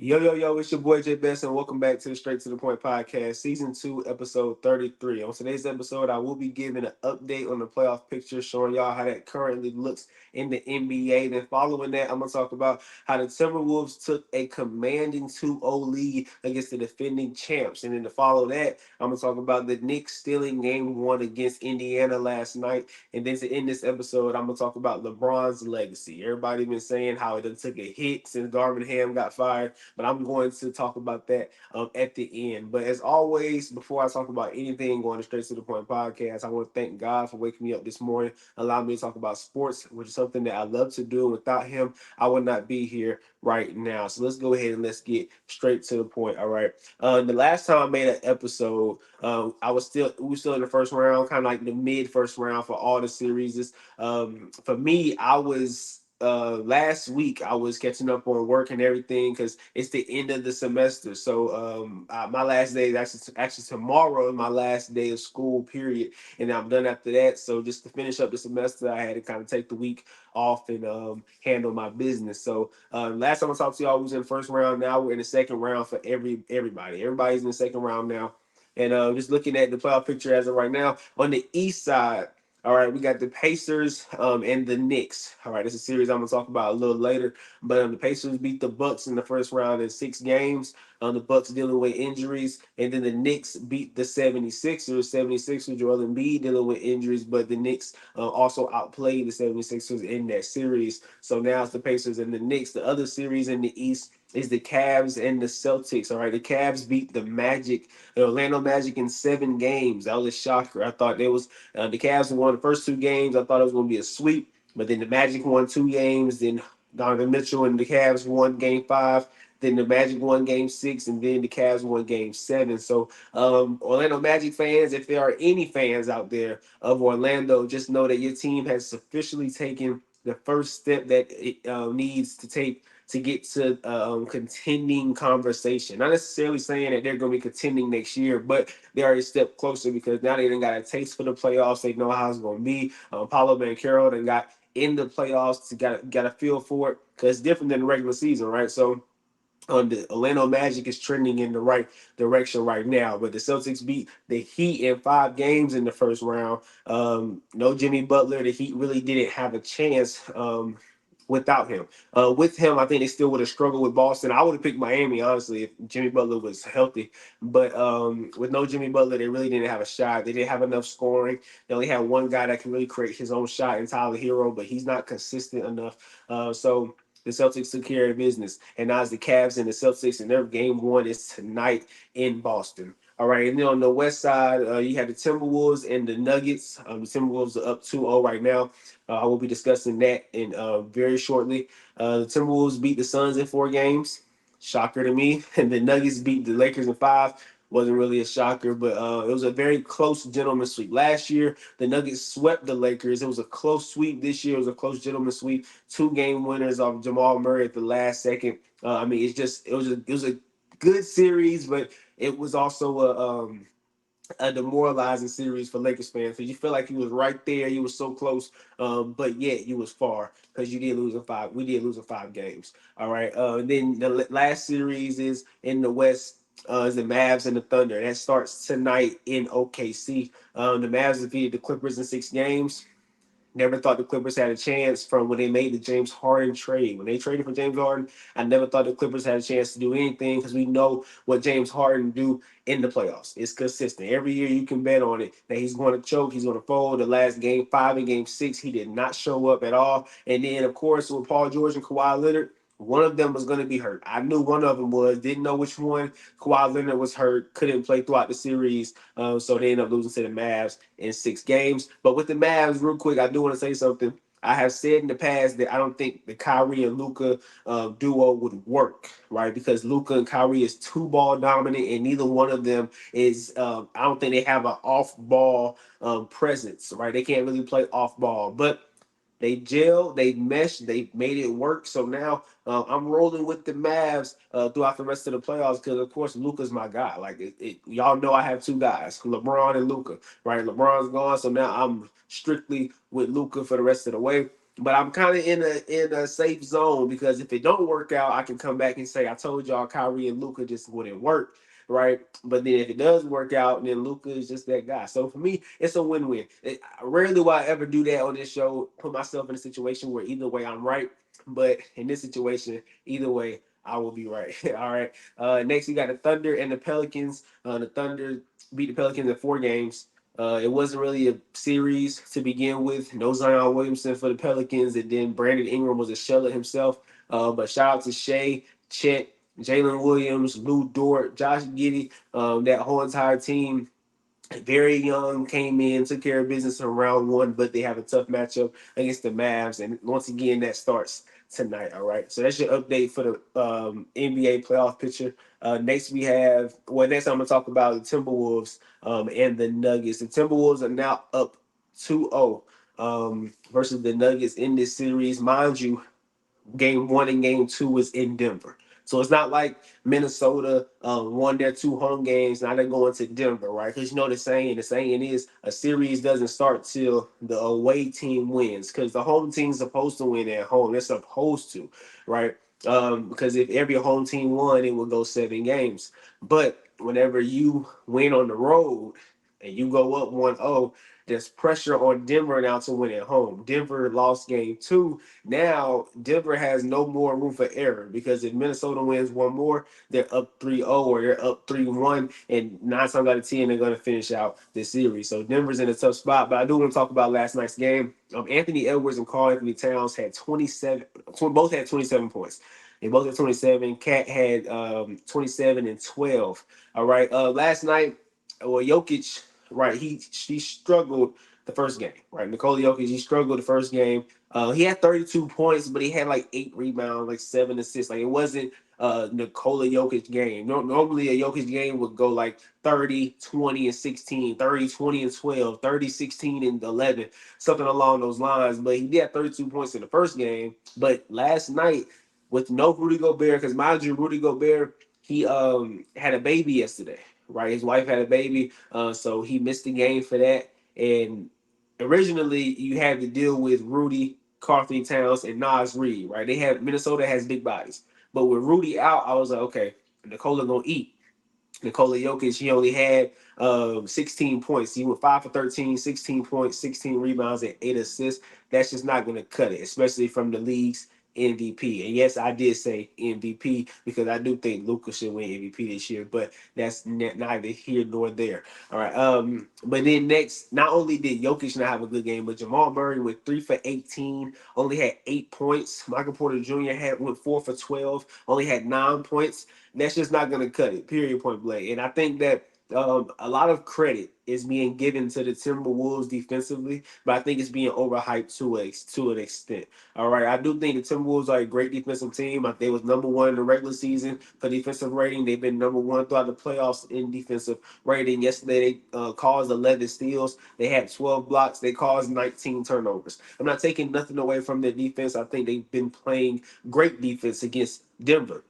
Yo, yo, yo, it's your boy Jay Best, and welcome back to the Straight to the Point podcast, season 2, episode 33. On today's episode, I will be giving an update on the playoff picture, showing y'all how that currently looks in the NBA. Then, following that, I'm going to talk about how the Timberwolves took a commanding 2-0 lead against the defending champs. And then, to follow that, I'm going to talk about the Knicks stealing game one against Indiana last night. And then, to end this episode, I'm going to talk about LeBron's legacy. Everybody been saying how it done took a hit since Darvin Ham got fired, but I'm going to talk about that at the end. But as always, before I talk about anything going to Straight to the Point podcast, I want to thank God for waking me up this morning, allowing me to talk about sports, which is something that I love to do. Without him, I would not be here right now. So let's go ahead and let's get straight to the point. All right. The last time I made an episode, we were still in the first round, kind of like the mid first round for all the series. For me, I was last week I was catching up on work and everything because it's the end of the semester. So my last day is actually tomorrow, my last day of school period, and I'm done after that. So just to finish up the semester, I had to kind of take the week off and handle my business. So last time I talked to y'all, we was in the first round. Now we're in the second round for everybody. Everybody's in the second round now. And just looking at the playoff picture as of right now, on the east side, all right, we got the Pacers and the Knicks. All right, this is a series I'm gonna talk about a little later. But the Pacers beat the Bucks in the first round in 6 games. The Bucks dealing with injuries, and then the Knicks beat the 76ers. 76ers, Joel Embiid dealing with injuries, but the Knicks also outplayed the 76ers in that series. So now it's the Pacers and the Knicks. The other series in the East is the Cavs and the Celtics. All right, the Cavs beat the Orlando Magic in 7 games. That was a shocker. I thought the Cavs won the first 2 games. I thought it was going to be a sweep, but then the Magic won 2 games. Then Donovan Mitchell and the Cavs won Game 5. Then the Magic won Game 6, and then the Cavs won Game 7. So, Orlando Magic fans, if there are any fans out there of Orlando, just know that your team has officially taken the first step that it needs to take to get to contending conversation. Not necessarily saying that they're going to be contending next year, but they are a step closer because now they done got a taste for the playoffs. They know how it's going to be. Paulo Banchero then got in the playoffs to got a feel for it because it's different than the regular season, right? So the Orlando Magic is trending in the right direction right now. But the Celtics beat the Heat in 5 games in the first round. No Jimmy Butler. The Heat really didn't have a chance without him. With him, I think they still would have struggled with Boston. I would have picked Miami, honestly, if Jimmy Butler was healthy. But with no Jimmy Butler, they really didn't have a shot. They didn't have enough scoring. They only had one guy that can really create his own shot in Tyler Hero, but he's not consistent enough. So the Celtics took care of business. And now it's the Cavs and the Celtics, and their game one is tonight in Boston. All right, and then on the west side, you have the Timberwolves and the Nuggets. The Timberwolves are up 2-0 right now. I will be discussing that in very shortly. The Timberwolves beat the Suns in 4 games. Shocker to me. And the Nuggets beat the Lakers in 5. Wasn't really a shocker, but it was a very close gentleman's sweep. Last year, the Nuggets swept the Lakers. It was a close sweep. This year, it was a close gentleman's sweep. 2 game winners off Jamal Murray at the last second. I mean, it was a good series, but it was also a demoralizing series for Lakers fans because you feel like you was right there, you was so close, but yet you was far because you did lose in 5. We did lose in 5 games. All right. Then the last series is in the West. Is the Mavs and the Thunder. That starts tonight in OKC. The Mavs defeated the Clippers in 6 games. Never thought the Clippers had a chance from when they made the James Harden trade. When they traded for James Harden, I never thought the Clippers had a chance to do anything because we know what James Harden do in the playoffs. It's consistent. Every year you can bet on it that he's going to choke, he's going to fold. The last Game 5 and Game 6, he did not show up at all. And then, of course, with Paul George and Kawhi Leonard, one of them was going to be hurt. I knew one of them was, didn't know which one. Kawhi Leonard was hurt, couldn't play throughout the series, so they ended up losing to the Mavs in 6 games. But with the Mavs, real quick, I do want to say something. I have said in the past that I don't think the Kyrie and Luca duo would work, right? Because Luca and Kyrie is two ball dominant, and neither one of them is. I don't think they have an off ball presence, right? They can't really play off ball, but they gelled, they meshed, they made it work. So now I'm rolling with the Mavs throughout the rest of the playoffs because, of course, Luca's my guy. Like y'all know, I have 2 guys, LeBron and Luca. Right, LeBron's gone, so now I'm strictly with Luca for the rest of the way. but I'm kind of in a safe zone because if it don't work out, I can come back and say I told y'all Kyrie and Luka just wouldn't work, right? But then if it does work out, then Luka is just that guy. So for me, it's a win-win. Rarely will I ever do that on this show. Put myself in a situation where either way I'm right, but in this situation, either way I will be right. All right. Next we got the Thunder and the Pelicans. The Thunder beat the Pelicans in 4 games. It wasn't really a series to begin with. No Zion Williamson for the Pelicans, and then Brandon Ingram was a shell of himself. But shout out to Shea, Chet, Jalen Williams, Lou Dort, Josh Giddey, that whole entire team. Very young, came in, took care of business in round 1, but they have a tough matchup against the Mavs. And once again, that starts tonight. All right. So that's your update for the NBA playoff picture. Next I'm going to talk about the Timberwolves and the Nuggets. The Timberwolves are now up 2-0 versus the Nuggets in this series. Mind you, game 1 and game 2 was in Denver. So it's not like Minnesota won their 2 home games. Now they're going to Denver, right? Because you know the saying. The saying is a series doesn't start till the away team wins. Because the home team's supposed to win at home. They're supposed to, right? Because if every home team won, it would go 7 games. But whenever you win on the road and you go up 1-0, there's pressure on Denver now to win at home. Denver lost game 2. Now Denver has no more room for error because if Minnesota wins one more, they're up 3-0 or they're up 3-1, and 9 times out of 10 they're going to finish out this series. So Denver's in a tough spot. But I do want to talk about last night's game. Anthony Edwards and Karl Anthony Towns had 27. Both had 27 points. They both had 27. Cat had 27 and 12. All right. Last night, Jokic, right? He struggled the first game, right? Nikola Jokic, he struggled the first game. He had 32 points, but he had like 8 rebounds, like 7 assists. Like it wasn't Nikola Jokic game. Normally a Jokic game would go like 30, 20, and 16, 30, 20, and 12, 30, 16, and 11, something along those lines. But he did have 32 points in the first game. But last night, with no Rudy Gobert, because mind you, Rudy Gobert, he had a baby yesterday, right? His wife had a baby, so he missed the game for that. And originally you had to deal with Rudy, Carthy Towns, and Nas Reed, right? Minnesota has big bodies. But with Rudy out, I was like, okay, Nikola gonna eat. Nikola Jokic, he only had 16 points. He went 5 for 13, 16 points, 16 rebounds, and 8 assists. That's just not going to cut it, especially from the league's MVP. And yes, I did say MVP because I do think Luka should win MVP this year, but that's neither here nor there. All right. But then next, not only did Jokic not have a good game, but Jamal Murray went 3 for 18, only had 8 points. Michael Porter Jr. went 4 for 12, only had 9 points. That's just not going to cut it. Period. Point blank. And I think that a lot of credit is being given to the Timberwolves defensively, but I think it's being overhyped to an extent. All right, I do think the Timberwolves are a great defensive team. They was number 1 in the regular season for defensive rating. They've been number 1 throughout the playoffs in defensive rating. Yesterday, they caused 11 steals. They had 12 blocks. They caused 19 turnovers. I'm not taking nothing away from their defense. I think they've been playing great defense against Denver.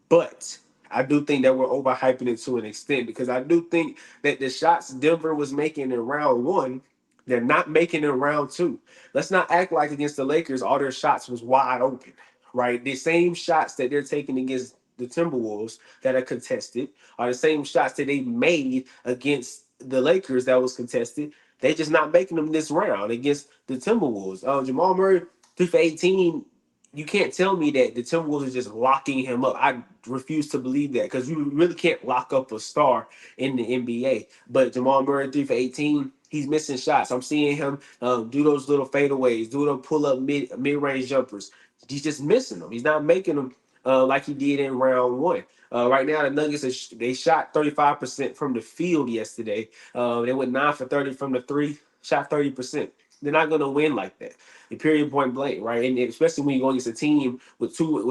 But I do think that we're overhyping it to an extent because I do think that the shots Denver was making in round 1, they're not making in round 2. Let's not act like against the Lakers, all their shots was wide open, right? The same shots that they're taking against the Timberwolves that are contested are the same shots that they made against the Lakers that was contested. They just not making them this round against the Timberwolves. Jamal Murray, 3 for 18, you can't tell me that the Timberwolves are just locking him up. I refuse to believe that because you really can't lock up a star in the NBA. But Jamal Murray, 3 for 18, he's missing shots. I'm seeing him do those little fadeaways, do those pull up mid range jumpers. He's just missing them. He's not making them like he did in round 1. Right now, the Nuggets they shot 35% from the field yesterday. They went 9 for 30 from the three, shot 30%. They're not going to win like that. The period point blank, right? And especially when you go against a team with two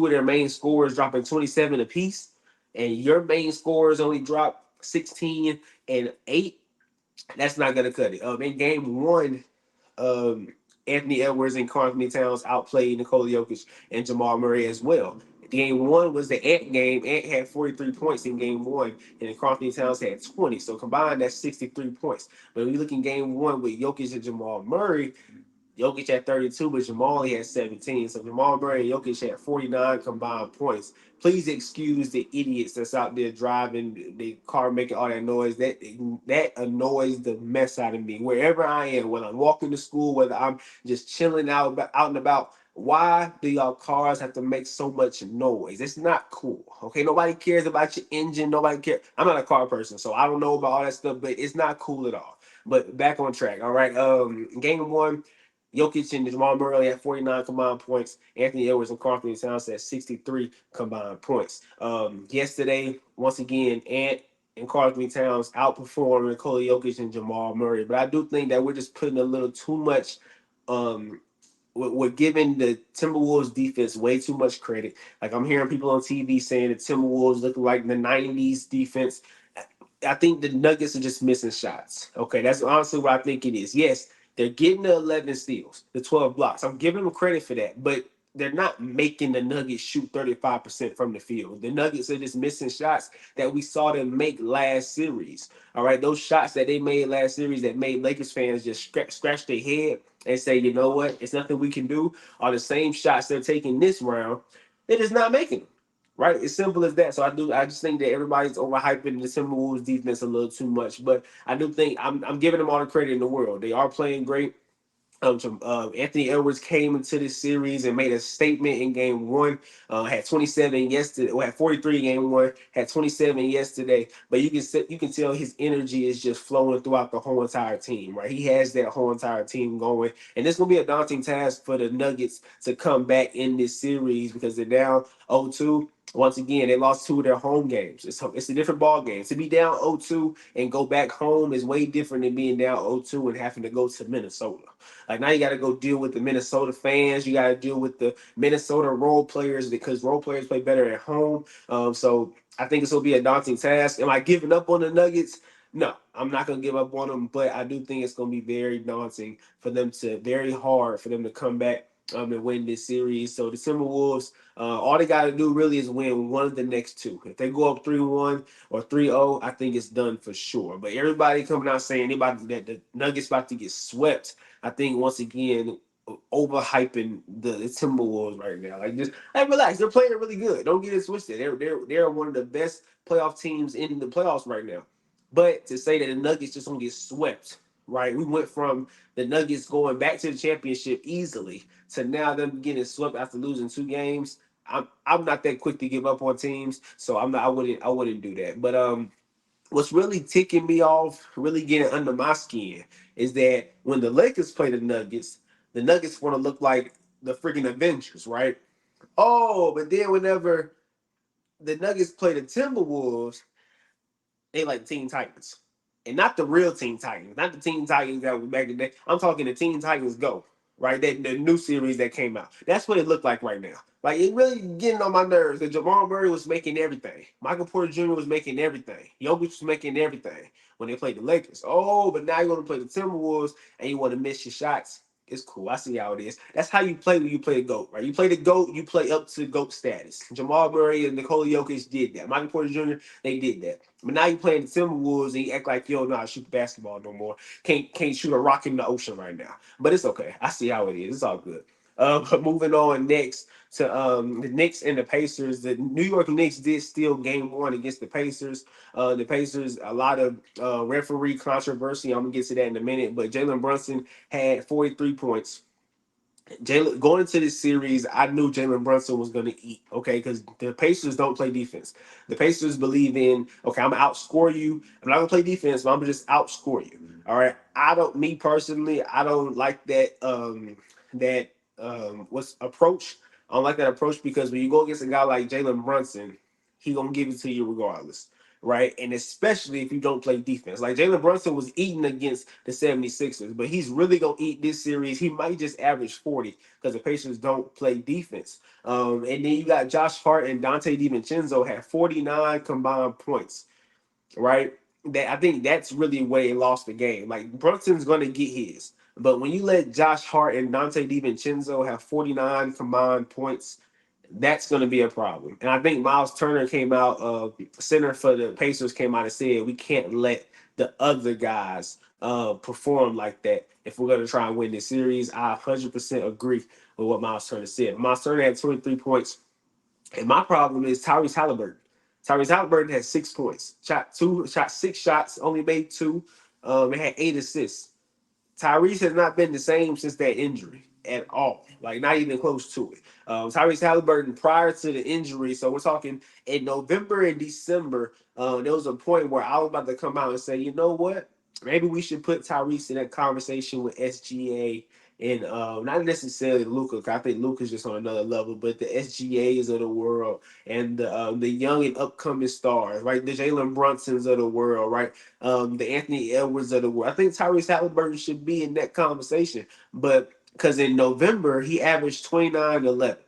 of their main scorers dropping 27 apiece, and your main scorers only drop 16 and 8, that's not gonna cut it. In game 1, um, Anthony Edwards and Karl Anthony Towns outplayed Nikola Jokic and Jamal Murray as well. Game 1 was the Ant game. Ant had 43 points in game 1, and Karl Anthony Towns had 20. So combined, that's 63 points. But when you look in game 1 with Jokic and Jamal Murray, Jokic had 32, but Jamal only had 17. So Jamal Murray and Jokic had 49 combined points. Please excuse the idiots that's out there driving the car, making all that noise. That annoys the mess out of me. Wherever I am, whether I'm walking to school, whether I'm just chilling out and about. Why do y'all cars have to make so much noise? It's not cool. Okay, nobody cares about your engine. Nobody cares. I'm not a car person, so I don't know about all that stuff. But it's not cool at all. But back on track. All right. Game one. Jokic and Jamal Murray had 49 combined points. Anthony Edwards and Karl Anthony Towns had 63 combined points. Yesterday, once again, Ant and Karl Anthony Towns outperformed Nikola Jokic and Jamal Murray. But I do think that we're just putting a little too much. We're giving the Timberwolves defense way too much credit. Like I'm hearing people on TV saying the Timberwolves look like the '90s defense. I think the Nuggets are just missing shots. Okay, that's honestly what I think it is. Yes, they're getting the 11 steals, the 12 blocks. I'm giving them credit for that, but they're not making the Nuggets shoot 35% from the field. The Nuggets are just missing shots that we saw them make last series. All right, those shots that they made last series that made Lakers fans just scratch their head and say, you know what, it's nothing we can do, are the same shots they're taking this round. They're just not making them. Right? It's simple as that. So I just think that everybody's overhyping the Timberwolves defense a little too much. But I do think I'm giving them all the credit in the world. They are playing great. Anthony Edwards came into this series and made a statement in game one. Had 27 yesterday, had 43 in game one, had 27 yesterday. But you can tell his energy is just flowing throughout the whole entire team, right? He has that whole entire team going. And it's gonna be a daunting task for the Nuggets to come back in this series because they're down 0-2. Once again, they lost two of their home games. It's a different ball game. To be down 0-2 and go back home is way different than being down 0-2 and having to go to Minnesota. Like now you got to go deal with the Minnesota fans. You got to deal with the Minnesota role players because role players play better at home. So I think this will be a daunting task. Am I giving up on the Nuggets? No, I'm not going to give up on them, but I do think it's going to be very daunting for them very hard for them to come back and win this series. So the Timberwolves, all they got to do really is win one of the next two. If they go up 3-1 or 3-0, I think it's done for sure. But everybody coming out saying that the Nuggets about to get swept, I think once again overhyping the Timberwolves right now. Like just relax, they're playing really good. Don't get it twisted. They're one of the best playoff teams in the playoffs right now. But to say that the Nuggets just don't get swept, right? We went from the Nuggets going back to the championship easily to now them getting swept after losing two games. I'm not that quick to give up on teams, so I'm not. I wouldn't do that. But what's really ticking me off, really getting under my skin, is that when the Lakers play the Nuggets want to look like the freaking Avengers, right? Oh, but then whenever the Nuggets play the Timberwolves, they like Teen Titans. And not the real Teen Titans, not the Teen Titans that was back in the day. I'm talking the Teen Titans Go, right? That the new series that came out. That's what it looked like right now. Like it really getting on my nerves. That Jamal Murray was making everything. Michael Porter Jr. was making everything. Jokic was making everything when they played the Lakers. Oh, but now you're gonna play the Timberwolves and you want to miss your shots. It's cool. I see how it is. That's how you play when you play the GOAT, right? You play the GOAT, you play up to GOAT status. Jamal Murray and Nikola Jokic did that. Michael Porter Jr., they did that. But now you playing the Timberwolves and you act like you don't know how to shoot basketball no more. Can't shoot a rock in the ocean right now. But it's okay. I see how it is. It's all good. But moving on next to the Knicks and the Pacers. The New York Knicks did steal game one against the Pacers. The Pacers, a lot of referee controversy. I'm gonna get to that in a minute. But Jalen Brunson had 43 points. Jalen going into this series, I knew Jalen Brunson was going to eat. Okay, because the Pacers don't play defense. The Pacers believe in okay, I'm gonna outscore you. I'm not gonna play defense, but I'm gonna just outscore you. All right. Me personally, I don't like what's approach. I don't like that approach because when you go against a guy like Jalen Brunson, he gonna give it to you regardless, right? And especially if you don't play defense. Like Jalen Brunson was eating against the 76ers, but he's really going to eat this series. He might just average 40 because the Pacers don't play defense. And then you got Josh Hart and Dante DiVincenzo had 49 combined points, right? That I think that's really where they lost the game. Like Brunson's going to get his. But when you let Josh Hart and Dante DiVincenzo have 49 combined points, that's going to be a problem. And I think Miles Turner came out, center for the Pacers came out and said we can't let the other guys perform like that if we're going to try and win this series. I 100% agree with what Miles Turner said. Miles Turner had 23 points. And my problem is Tyrese Halliburton. Tyrese Halliburton had 6 points, shot 6 shots, only made two, and had 8 assists. Tyrese has not been the same since that injury at all. Like not even close to it. Tyrese Halliburton prior to the injury, so we're talking in November and December. There was a point where I was about to come out and say, you know what? Maybe we should put Tyrese in that conversation with SGA and not necessarily Luka. I think Luka's just on another level, but the SGAs of the world and the young and upcoming stars, right? The Jalen Brunsons of the world, right? The Anthony Edwards of the world. I think Tyrese Halliburton should be in that conversation. But because in November, he averaged 29 and 11,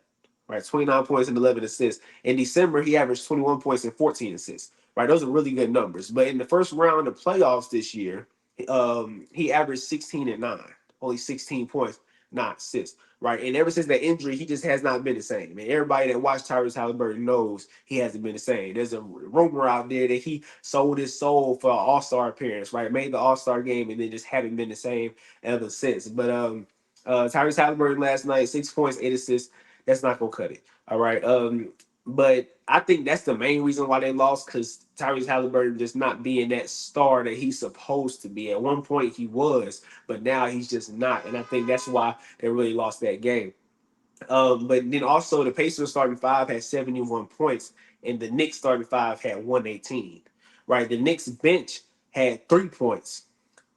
right? 29 points and 11 assists. In December, he averaged 21 points and 14 assists, right? Those are really good numbers. But in the first round of playoffs this year, he averaged 16 and 9, only 16 points, 9 assists. Right. And ever since that injury, he just has not been the same. And everybody that watched Tyrese Halliburton knows he hasn't been the same. There's a rumor out there that he sold his soul for an all-star appearance, right? Made the all-star game and then just haven't been the same ever since. But Tyrese Halliburton last night, 6 points, 8 assists. That's not gonna cut it. All right. But I think that's the main reason why they lost, because Tyrese Halliburton just not being that star that he's supposed to be. At one point he was, but now he's just not. And I think that's why they really lost that game. But then also the Pacers starting five had 71 points, and the Knicks starting five had 118. Right, the Knicks bench had 3 points.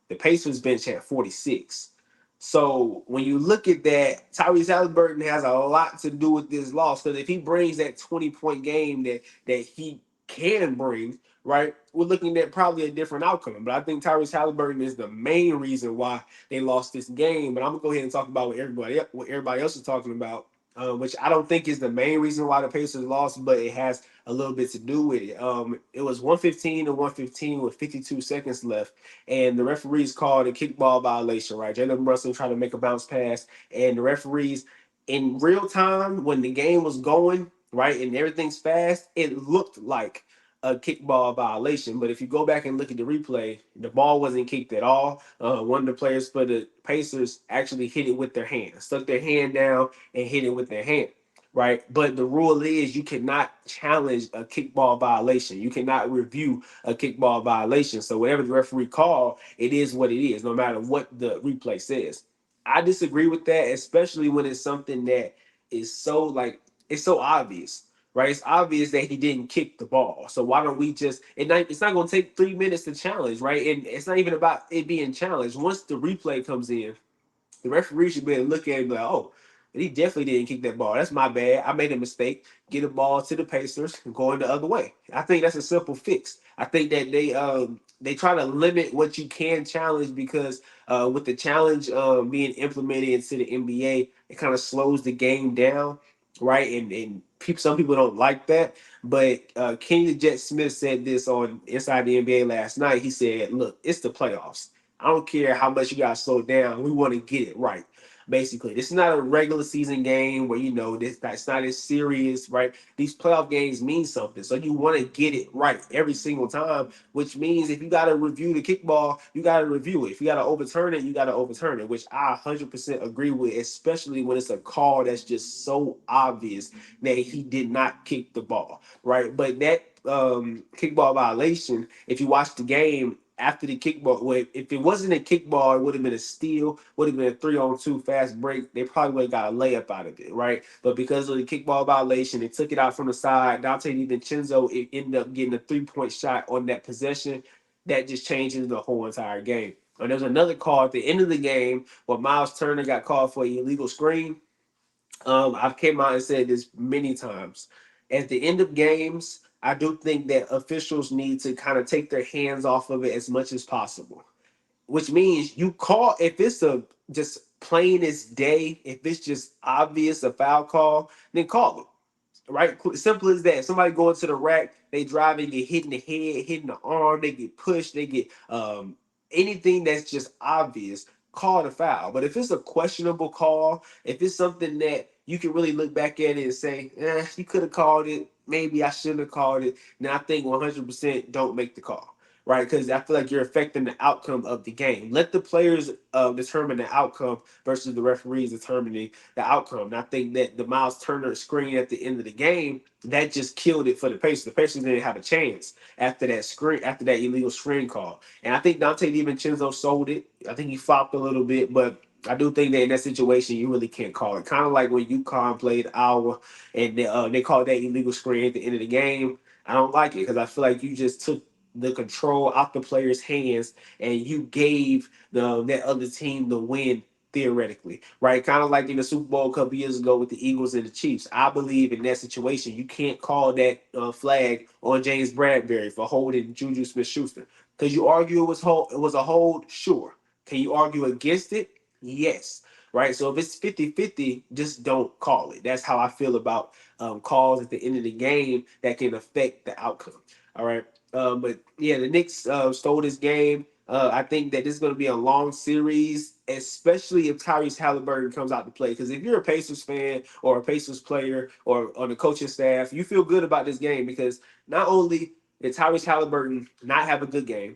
The Pacers bench had 46. So when you look at that, Tyrese Halliburton has a lot to do with this loss. Because if he brings that 20-point game that he can bring, right, we're looking at probably a different outcome. But I think Tyrese Halliburton is the main reason why they lost this game. But I'm gonna go ahead and talk about what everybody else is talking about, which I don't think is the main reason why the Pacers lost, but it has a little bit to do with it. It was 115 to 115 with 52 seconds left, and the referees called a kickball violation, right? Jalen Brunson tried to make a bounce pass, and the referees, in real time, when the game was going, right, and everything's fast, it looked like a kickball violation. But if you go back and look at the replay, the ball wasn't kicked at all. One of the players for the Pacers actually hit it with their hand, stuck their hand down and hit it with their hand. Right. But the rule is you cannot challenge a kickball violation. You cannot review a kickball violation. So whatever the referee called, it is what it is, no matter what the replay says. I disagree with that, especially when it's something that is so like it's so obvious, right? It's obvious that he didn't kick the ball. So why don't we just it's not gonna take 3 minutes to challenge, right? And it's not even about it being challenged. Once the replay comes in, the referee should be able to look at it and be like, oh, he definitely didn't kick that ball. That's my bad. I made a mistake. Get a ball to the Pacers and going the other way. I think that's a simple fix. I think that they try to limit what you can challenge because with the challenge being implemented into the NBA, it kind of slows the game down, right? And some people don't like that. But King the Jet Smith said this on Inside the NBA last night. He said, "Look, it's the playoffs. I don't care how much you guys slow down. We want to get it right." Basically, this is not a regular season game where that's not as serious, right? These playoff games mean something, so you want to get it right every single time. Which means if you got to review the kickball, you got to review it. If you got to overturn it, you got to overturn it. Which I 100% agree with, especially when it's a call that's just so obvious that he did not kick the ball, right? But that kickball violation, if you watch the game after the kickball, well, if it wasn't a kickball, it would have been a steal, would have been a 3-on-2 fast break. They probably would have got a layup out of it, right? But because of the kickball violation, they took it out from the side. Dante DiVincenzo, it ended up getting a 3-point shot on that possession. That just changes the whole entire game. And there's another call at the end of the game where Miles Turner got called for an illegal screen. I've came out and said this many times. At the end of games, I do think that officials need to kind of take their hands off of it as much as possible. Which means you call if it's a just plain as day, if it's just obvious a foul call, then call it, right? Simple as that. Somebody going to the rack, they drive and get hit in the head, hit in the arm, they get pushed, they get anything that's just obvious, call the foul. But if it's a questionable call, if it's something that you can really look back at it and say, you could have called it, maybe I shouldn't have called it, then I think 100% don't make the call. right? Because I feel like you're affecting the outcome of the game. Let the players determine the outcome versus the referees determining the outcome. And I think that the Miles Turner screen at the end of the game, that just killed it for the Pacers. The Pacers didn't have a chance after that screen, after that illegal screen call. And I think Dante DiVincenzo sold it. I think he flopped a little bit, but I do think that in that situation, you really can't call it. Kind of like when UConn played Iowa and they called that illegal screen at the end of the game. I don't like it because I feel like you just took the control out the player's hands and you gave that other team the win theoretically, right? Kind of like in the Super Bowl a couple years ago with the Eagles and the Chiefs. I believe in that situation, you can't call that flag on James Bradbury for holding Juju Smith-Schuster because you argue it was a hold, sure. Can you argue against it? Yes. Right. So if it's 50-50, just don't call it. That's how I feel about calls at the end of the game that can affect the outcome. All right. But yeah, the Knicks stole this game. I think that this is going to be a long series, especially if Tyrese Halliburton comes out to play. Because if you're a Pacers fan or a Pacers player or on the coaching staff, you feel good about this game because not only did Tyrese Halliburton not have a good game,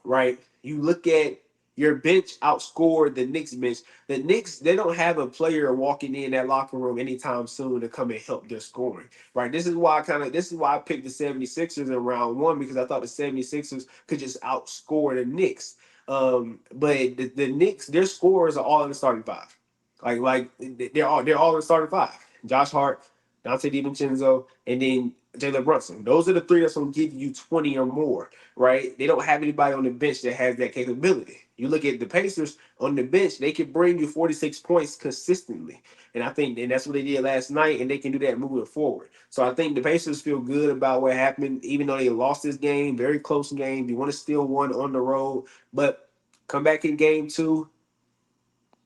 right? You look at your bench outscored the Knicks bench. The Knicks, they don't have a player walking in that locker room anytime soon to come and help their scoring, right? This is why I picked the 76ers in round one because I thought the 76ers could just outscore the Knicks. But the Knicks, their scores are all in the starting five. They're all in the starting five. Josh Hart, Dante DiVincenzo, and then Jalen Brunson. Those are the three that's gonna give you 20 or more, right? They don't have anybody on the bench that has that capability. You look at the Pacers on the bench, they can bring you 46 points consistently. And that's what they did last night, and they can do that moving forward. So I think the Pacers feel good about what happened, even though they lost this game, very close game. You want to steal one on the road, but come back in game two,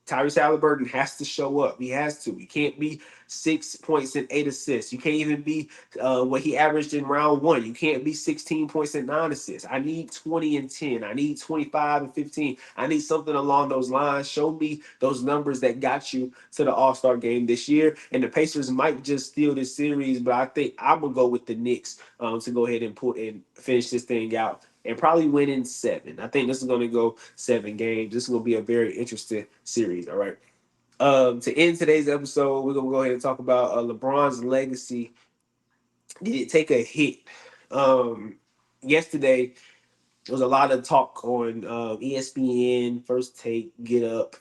Tyrese Halliburton has to show up. He has to. He can't be 6 points and 8 assists. You can't even be what he averaged in round one. You can't be 16 points and 9 assists. I need 20 and 10. I need 25 and 15. I need something along those lines. Show me those numbers that got you to the All-Star game this year. And the Pacers might just steal this series, but I think I'm gonna go with the Knicks to go ahead and put and finish this thing out and probably win in seven. I think this is going to go 7 games. This is going to be a very interesting series. All right. To end today's episode, we're going to go ahead and talk about LeBron's legacy. Did it take a hit? Yesterday, there was a lot of talk on ESPN, First Take, Get Up,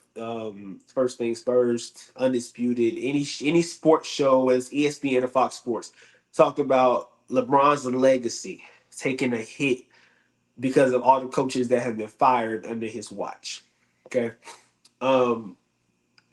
First Things First, Undisputed, any sports show as ESPN or Fox Sports talked about LeBron's legacy taking a hit because of all the coaches that have been fired under his watch. Okay. Um,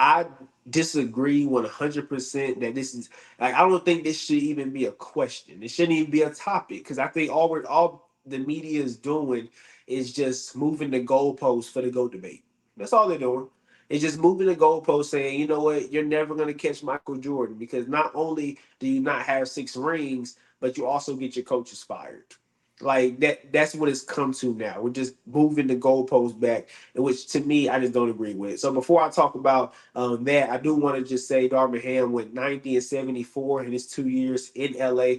I disagree 100% that this is like I don't think this should even be a question. It shouldn't even be a topic because I think all the media is doing is just moving the goalposts for the GOAT debate. That's all they're doing. It's just moving the goalposts, saying, you know what, you're never gonna catch Michael Jordan because not only do you not have 6 rings, but you also get your coaches fired. Like that's what it's come to now. We're just moving the goalposts back, which to me I just don't agree with. So before I talk about that, I do want to just say Darvin Ham went 90 and 74 in his 2 years in LA.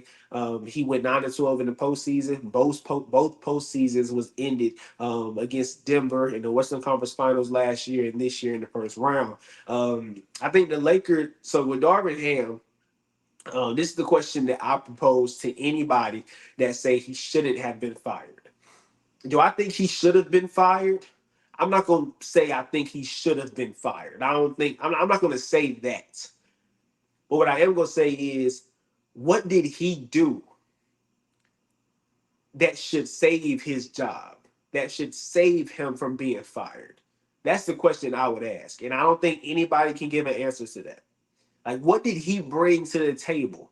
He went 9 and 12 in the postseason. Both postseasons was ended against Denver in the Western Conference Finals last year and this year in the first round. I think the Lakers. So with Darvin Ham, this is the question that I propose to anybody that say he shouldn't have been fired. Do I think he should have been fired? I'm not going to say I think he should have been fired. I don't think I'm not going to say that. But what I am going to say is, what did he do that should save his job? That should save him from being fired? That's the question I would ask, and I don't think anybody can give an answer to that. Like, what did he bring to the table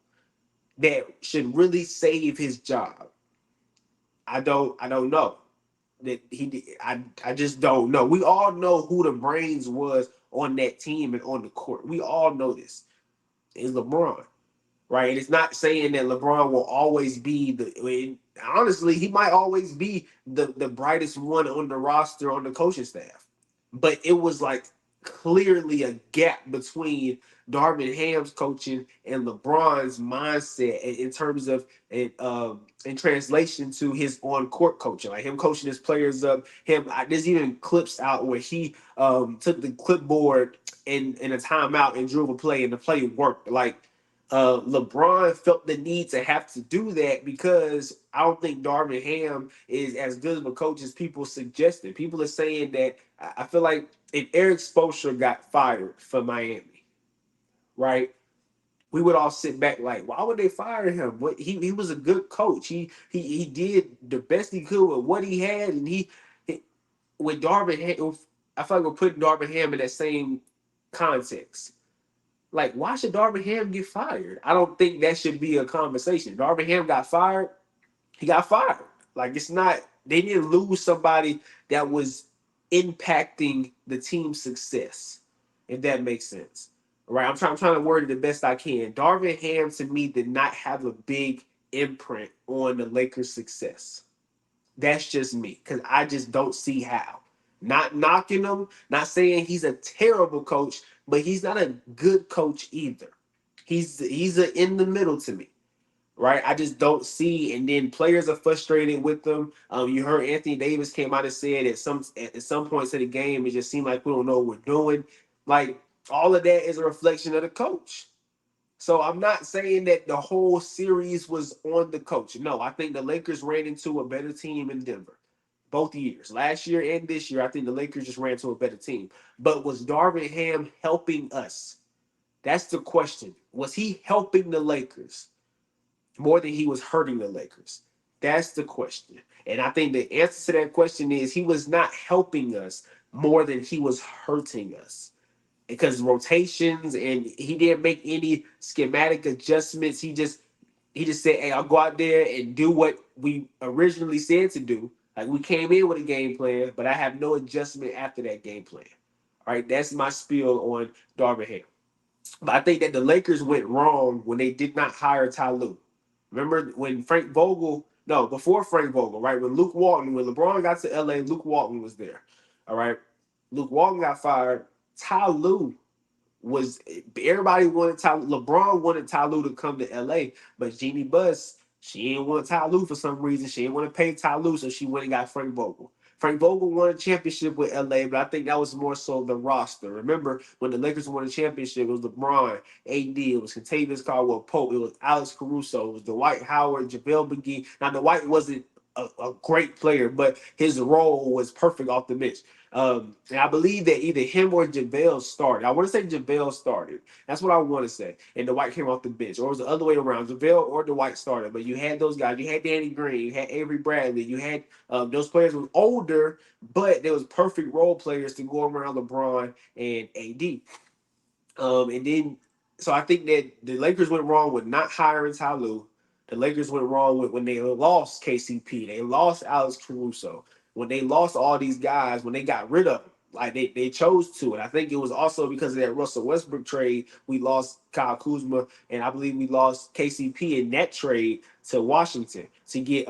that should really save his job? I don't know. I just don't know. We all know who the brains was on that team and on the court. We all know this. It's LeBron, right? And it's not saying that LeBron will always be honestly, he might always be the brightest one on the roster on the coaching staff. But it was like clearly a gap between Darvin Ham's coaching and LeBron's mindset in terms of in translation to his on court coaching, like him coaching his players up. There's even clips out where he took the clipboard in a timeout and drew a play, and the play worked. Like LeBron felt the need to have to do that because I don't think Darvin Ham is as good of a coach as people suggested. People are saying that I feel like if Eric Spoelstra got fired for Miami, right? We would all sit back like, why would they fire him? What he was a good coach. He did the best he could with what he had, and he with Darvin Ham, I feel like we're putting Darvin Ham in that same context. Like, why should Darvin Ham get fired? I don't think that should be a conversation. Darvin Ham got fired. He got fired. Like, it's not. They didn't lose somebody that was impacting the team's success. If that makes sense, right? I'm trying to word it the best I can. Darvin Ham to me did not have a big imprint on the Lakers' success. That's just me because I just don't see how. Not knocking him, not saying he's a terrible coach, but he's not a good coach either. He's a in the middle to me, right? I just don't see. And then players are frustrated with them. You heard Anthony Davis came out and said at some points of the game, it just seemed like we don't know what we're doing. Like all of that is a reflection of the coach. So I'm not saying that the whole series was on the coach. No, I think the Lakers ran into a better team in Denver. Both years, last year and this year, I think the Lakers just ran to a better team. But was Darvin Ham helping us? That's the question. Was he helping the Lakers more than he was hurting the Lakers? That's the question. And I think the answer to that question is he was not helping us more than he was hurting us because rotations and he didn't make any schematic adjustments. He just said, "Hey, I'll go out there and do what we originally said to do. Like we came in with a game plan, but I have no adjustment after that game plan." All right, that's my spiel on Darvin Ham. But I think that the Lakers went wrong when they did not hire Ty Lue. Remember when Frank Vogel? No, before Frank Vogel, right? When LeBron got to LA, Luke Walton was there. All right, Luke Walton got fired. Ty Lue was everybody wanted LeBron wanted Ty Lue to come to LA, but Jeannie Buss, she didn't want Ty Lue for some reason. She didn't want to pay Ty Lue, so she went and got Frank Vogel. Frank Vogel won a championship with LA, but I think that was more so the roster. Remember when the Lakers won a championship, it was LeBron, AD, it was Contavious Caldwell Pope, it was Alex Caruso, it was Dwight Howard, JaVale McGee. Now Dwight wasn't a great player, but his role was perfect off the bench. And I believe that either him or JaVale started. I want to say JaVale started. That's what I want to say. And Dwight came off the bench. Or it was the other way around. JaVale or Dwight started. But you had those guys. You had Danny Green. You had Avery Bradley. You had those players who were older, but there was perfect role players to go around LeBron and AD. And then, so I think that the Lakers went wrong with not hiring Ty Lue. The Lakers went wrong with when they lost KCP. They lost Alex Caruso. When they lost all these guys, when they got rid of them, like they chose to. And I think it was also because of that Russell Westbrook trade, we lost Kyle Kuzma, and I believe we lost KCP in that trade to Washington to get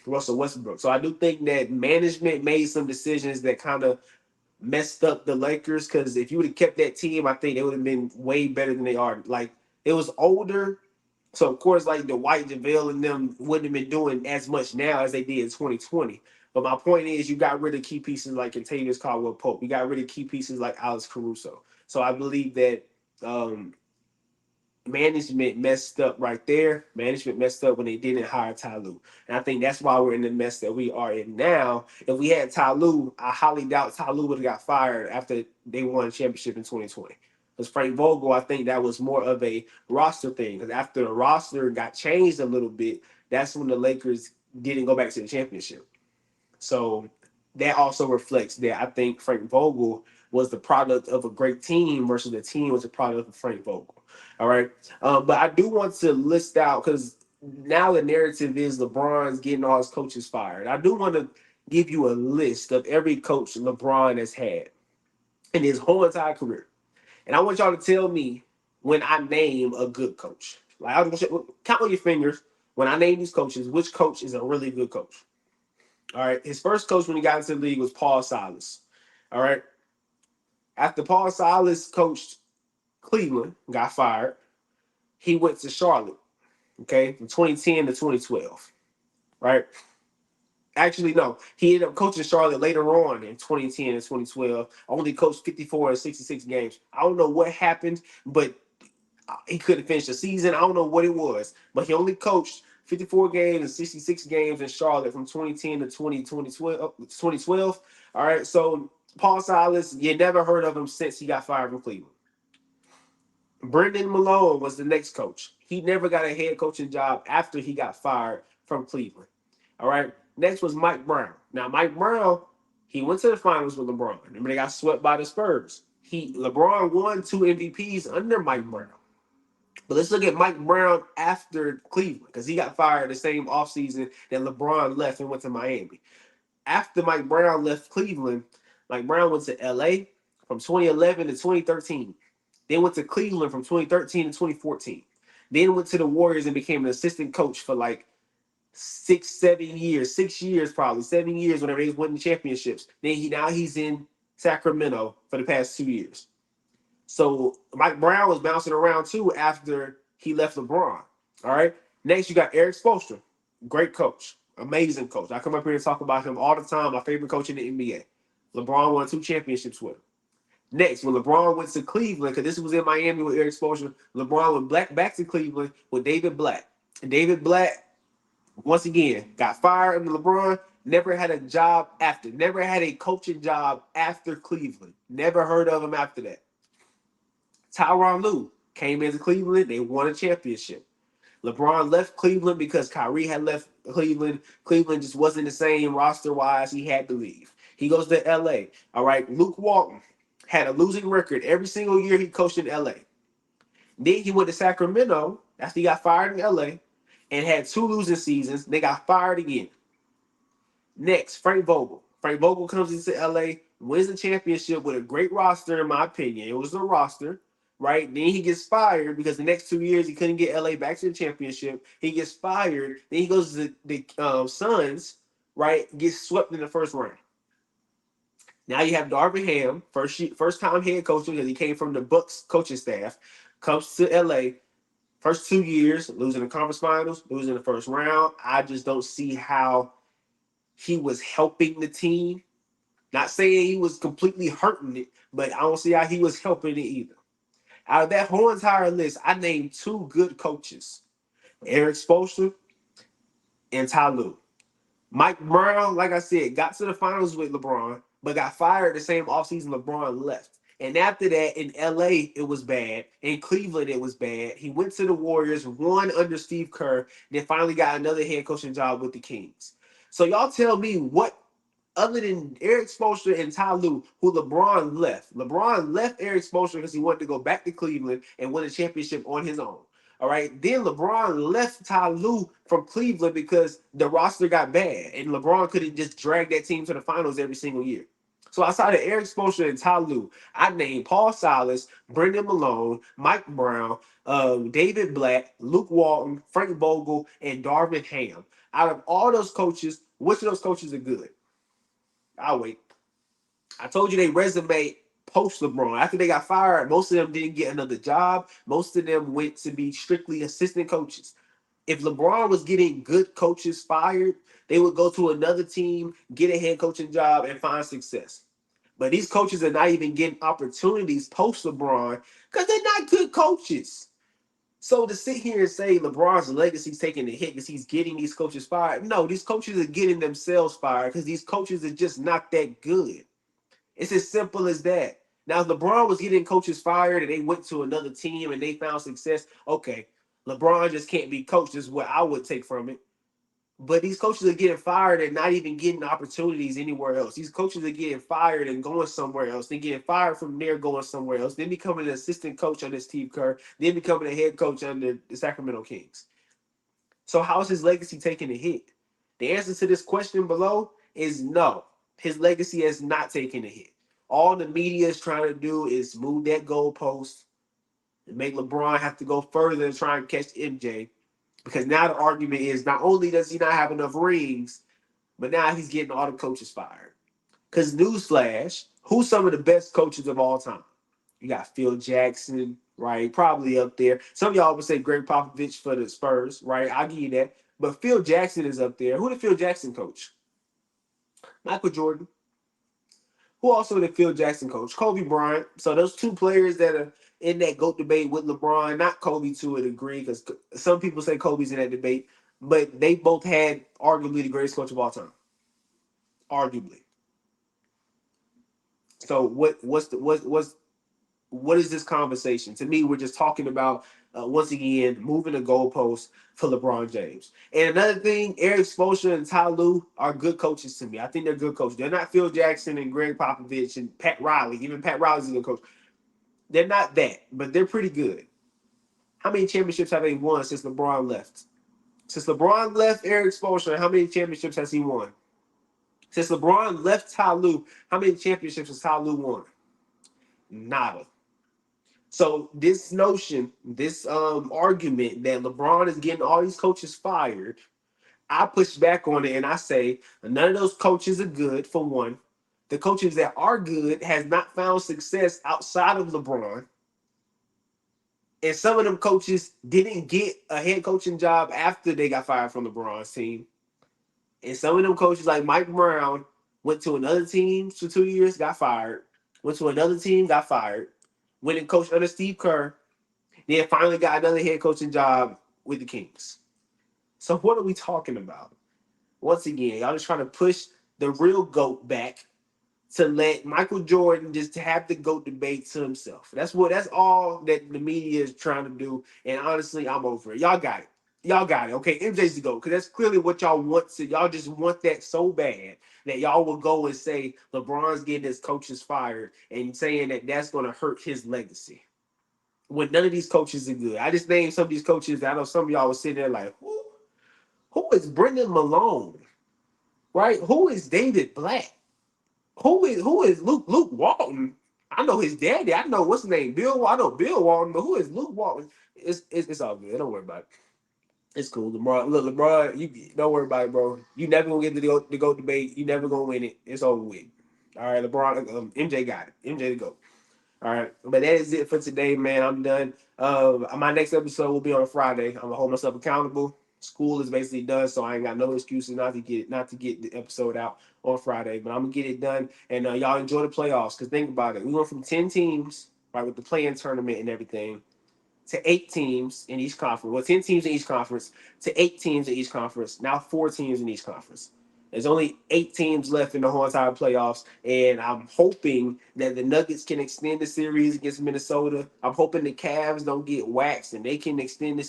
Russell Westbrook. So I do think that management made some decisions that kind of messed up the Lakers because if you would have kept that team, I think they would have been way better than they are. Like it was older, so of course, like the White JaVale and them wouldn't have been doing as much now as they did in 2020. But my point is, you got rid of key pieces like Contavious Caldwell Pope. You got rid of key pieces like Alex Caruso. So I believe that um, management messed up right there. Management messed up when they didn't hire Ty Lue. And I think that's why we're in the mess that we are in now. If we had Ty Lue, I highly doubt Ty Lue would have got fired after they won a championship in 2020. Because Frank Vogel, I think that was more of a roster thing. Because after the roster got changed a little bit, that's when the Lakers didn't go back to the championship. So that also reflects that I think Frank Vogel was the product of a great team versus the team was a product of Frank Vogel. All right. But I do want to list out because now the narrative is LeBron's getting all his coaches fired. I do want to give you a list of every coach LeBron has had in his whole entire career. And I want y'all to tell me when I name a good coach. Like, I want you, count on your fingers when I name these coaches, which coach is a really good coach. All right. His first coach when he got into the league was Paul Silas. All right. After Paul Silas coached Cleveland, got fired, he went to Charlotte, okay, from 2010 to 2012, right? Actually, no. He ended up coaching Charlotte later on in 2010 and 2012. Only coached 54 and 66 games. I don't know what happened, but he couldn't finish the season. I don't know what it was, but he only coached 54 games and 66 games in Charlotte from 2010 to 2012. All right, so Paul Silas, you never heard of him since he got fired from Cleveland. Brendan Malone was the next coach. He never got a head coaching job after he got fired from Cleveland. All right. Next was Mike Brown. Now, Mike Brown, he went to the finals with LeBron. Remember, they got swept by the Spurs. LeBron won 2 MVPs under Mike Brown. But let's look at Mike Brown after Cleveland, because he got fired the same offseason that LeBron left and went to Miami. After Mike Brown left Cleveland, Mike Brown went to LA from 2011 to 2013. Then went to Cleveland from 2013 to 2014. Then went to the Warriors and became an assistant coach for like 6 years, 6 years probably, 7 years whenever they won the championships. Now he's in Sacramento for the past 2 years. So Mike Brown was bouncing around too after he left LeBron. All right. Next, you got Eric Spoelstra. Great coach. Amazing coach. I come up here and talk about him all the time. My favorite coach in the NBA. LeBron won 2 championships with him. Next, when LeBron went to Cleveland, because this was in Miami with Eric Spoelstra, LeBron went back to Cleveland with David Blatt. And David Blatt, once again, got fired under LeBron, never had a job after, never had a coaching job after Cleveland. Never heard of him after that. Tyronn Lue came into Cleveland, they won a championship. LeBron left Cleveland because Kyrie had left Cleveland. Cleveland just wasn't the same roster-wise. He had to leave. He goes to LA. All right, Luke Walton had a losing record every single year he coached in LA. Then he went to Sacramento after he got fired in LA and had 2 losing seasons. They got fired again. Next, Frank Vogel. Frank Vogel comes into LA, wins the championship with a great roster, in my opinion. It was the roster, right? Then he gets fired because the next 2 years he couldn't get LA back to the championship. He gets fired. Then he goes to the Suns, right? Gets swept in the first round. Now you have Darvin Ham, first time head coaching because he came from the Bucks coaching staff, comes to LA. First 2 years, losing the conference finals, losing the first round. I just don't see how he was helping the team. Not saying he was completely hurting it, but I don't see how he was helping it either. Out of that whole entire list, I named 2 good coaches, Eric Spoelstra and Ty Lue. Mike Brown, like I said, got to the finals with LeBron, but got fired the same offseason LeBron left. And after that, in LA, it was bad. In Cleveland, it was bad. He went to the Warriors, won under Steve Kerr, then finally got another head coaching job with the Kings. So y'all tell me what, other than Eric Spoelstra and Ty Lue, who LeBron left. LeBron left Eric Spoelstra because he wanted to go back to Cleveland and win a championship on his own. All right. Then LeBron left Ty Lue from Cleveland because the roster got bad, and LeBron couldn't just drag that team to the finals every single year. So outside of Eric Spoelstra and Ty Lue, I named Paul Silas, Brendan Malone, Mike Brown, David Blatt, Luke Walton, Frank Vogel, and Darvin Ham. Out of all those coaches, which of those coaches are good? I'll wait. I told you they resume post LeBron. After they got fired, most of them didn't get another job. Most of them went to be strictly assistant coaches. If LeBron was getting good coaches fired, they would go to another team, get a head coaching job, and find success. But these coaches are not even getting opportunities post LeBron because they're not good coaches. So to sit here and say LeBron's legacy's taking a hit because he's getting these coaches fired, no, these coaches are getting themselves fired because these coaches are just not that good. It's as simple as that. Now, if LeBron was getting coaches fired and they went to another team and they found success, okay, LeBron just can't be coached is what I would take from it. But these coaches are getting fired and not even getting opportunities anywhere else. These coaches are getting fired and going somewhere else. They're getting fired from there, going somewhere else. Then becoming an assistant coach under Steve Kerr. Then becoming a head coach under the Sacramento Kings. So how is his legacy taking a hit? The answer to this question below is no. His legacy has not taken a hit. All the media is trying to do is move that goalpost and make LeBron have to go further and try and catch MJ. Because now the argument is not only does he not have enough rings, but now he's getting all the coaches fired. Because newsflash, Who's some of the best coaches of all time? You got Phil Jackson, right? Probably up there. Some of y'all would say Greg Popovich for the Spurs, right? I'll give you that. But Phil Jackson is up there. Who did Phil Jackson coach? Michael Jordan. Who also did Phil Jackson coach? Kobe Bryant. So those two players that are in that GOAT debate with LeBron, not Kobe to a degree, because some people say Kobe's in that debate, but they both had arguably the greatest coach of all time. Arguably. So what is this conversation? To me, we're just talking about once again moving the goalposts for LeBron James. And another thing, Eric Spoelstra and Ty Lue are good coaches to me. I think they're good coaches. They're not Phil Jackson and Greg Popovich and Pat Riley. Even Pat Riley's a good coach. They're not that, but they're pretty good. How many championships have they won since LeBron left? Since LeBron left Eric Spoelstra, how many championships has he won? Since LeBron left Ty Lue, how many championships has Ty Lue won? Nada. So this notion, this argument that LeBron is getting all these coaches fired, I push back on it and I say none of those coaches are good. For one, the coaches that are good has not found success outside of LeBron, and some of them coaches didn't get a head coaching job after they got fired from LeBron's team. And some of them coaches, like Mike Brown, went to another team for 2 years, got fired. Went to another team, got fired. Went and coached under Steve Kerr. Then finally got another head coaching job with the Kings. So what are we talking about? Once again, y'all just trying to push the real GOAT back to let Michael Jordan just have the GOAT debate to himself. That's all that the media is trying to do. And honestly, I'm over it. Y'all got it. Y'all got it. Okay, MJ's the GOAT. Because that's clearly what y'all want to. Y'all just want that so bad that y'all will go and say LeBron's getting his coaches fired and saying that that's going to hurt his legacy. When none of these coaches are good. I just named some of these coaches. I know some of y'all was sitting there like, who is Brendan Malone? Right? Who is David Black? Who is Luke Walton? I know his daddy. I know what's his name. I know Bill Walton, but who is Luke Walton? It's all good. Don't worry about it. It's cool. LeBron, look, LeBron, you don't worry about it, bro. You never gonna get the go debate. You never gonna win it. It's over with. All right, LeBron, MJ got it. MJ to go. All right, but that is it for today, man. I'm done. My next episode will be on Friday. I'm gonna hold myself accountable. School is basically done, so I ain't got no excuses not to get the episode out on Friday. But I'm gonna get it done, and y'all enjoy the playoffs. Cause think about it, we went from 10 teams, right, with the play-in tournament and everything, to 8 teams in each conference. Well, 10 teams in each conference to 8 teams in each conference. Now 4 teams in each conference. There's only 8 teams left in the whole entire playoffs, and I'm hoping that the Nuggets can extend the series against Minnesota. I'm hoping the Cavs don't get waxed and they can extend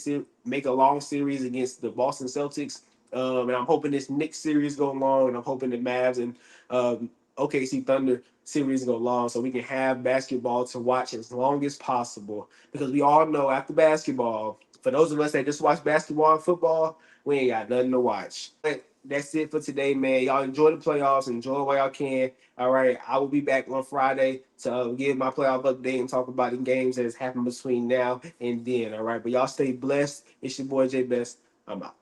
make a long series against the Boston Celtics. And I'm hoping this Knicks series go long, and I'm hoping the Mavs and OKC Thunder series go long, so we can have basketball to watch as long as possible. Because we all know after basketball, for those of us that just watch basketball and football, we ain't got nothing to watch. But that's it for today, man. Y'all enjoy the playoffs. Enjoy while y'all can. All right. I will be back on Friday to give my playoff update and talk about the games that has happened between now and then. All right. But y'all stay blessed. It's your boy J Best. I'm out.